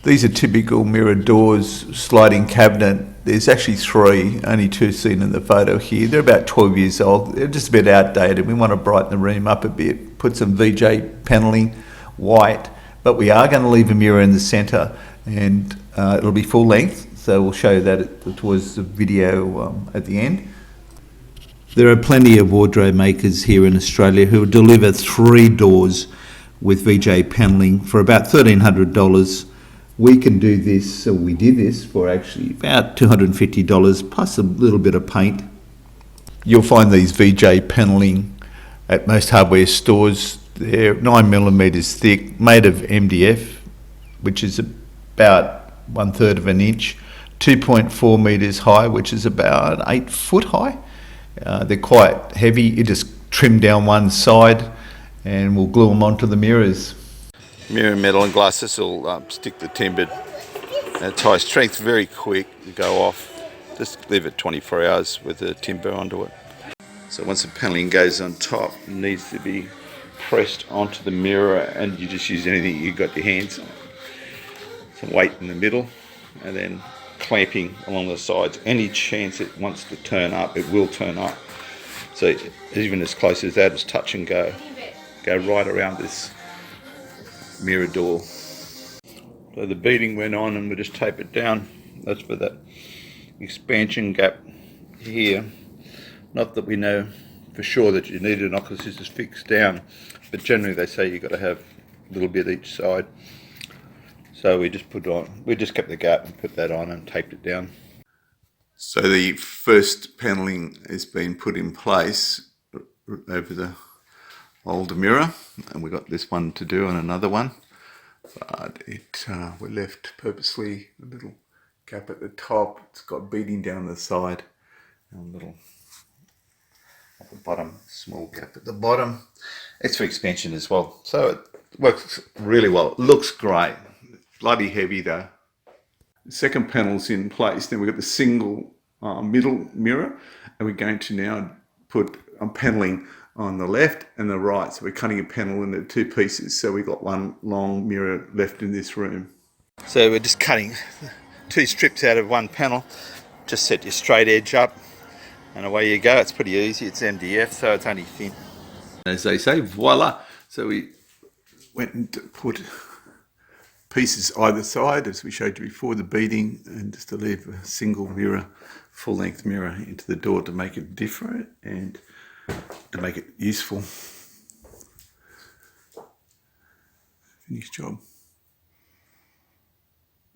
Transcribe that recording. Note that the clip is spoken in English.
These are typical mirror doors, sliding cabinet. There's actually three, only two seen in the photo here. They're about 12 years old. They're just a bit outdated. We want to brighten the room up a bit, put some VJ panelling, white, but we are going to leave a mirror in the centre, and it'll be full length, so we'll show you that towards the video at the end. There are plenty of wardrobe makers here in Australia who deliver 3 doors with VJ panelling for about $1,300. We can do this, so we did this for actually about $250 plus a little bit of paint. You'll find these VJ panelling at most hardware stores. They're 9mm thick, made of MDF, which is about 1/3 of an inch, 2.4 metres high, which is about 8 foot high. They're quite heavy. You just trim down one side and we'll glue them onto the mirrors. Mirror metal and glass, this will stick the timber at its high strength very quick to go off. Just leave it 24 hours with the timber onto it. So once the panelling goes on top, it needs to be pressed onto the mirror, and you just use anything you've got your hands on. Some weight in the middle and then clamping along the sides. Any chance it wants to turn up, it will turn up. So even as close as that, just touch and go right around this mirror door. So the beading went on and we just tape it down. That's for that expansion gap here. Not that we know for sure that you need it or not, because this is fixed down, but generally they say you've got to have a little bit each side. So we just put on, we just kept the gap and put that on and taped it down. So the first panelling has been put in place over the older mirror, and we got this one to do and another one, but we left purposely a little gap at the top. It's got beading down the side and a little at the bottom, small gap at the bottom. It's for expansion as well, so it works really well. It looks great. Bloody heavy though. The second panel's in place. Then we've got the single middle mirror, and we're going to now put panelling on the left and the right. So we're cutting a panel into 2 pieces. So we've got one long mirror left in this room. So we're just cutting 2 strips out of one panel. Just set your straight edge up and away you go. It's pretty easy. It's MDF, so it's only thin. As they say, voila. So we went and put pieces either side, as we showed you before, the beading, and just to leave a single mirror, full-length mirror into the door to make it different and to make it useful. Finished job.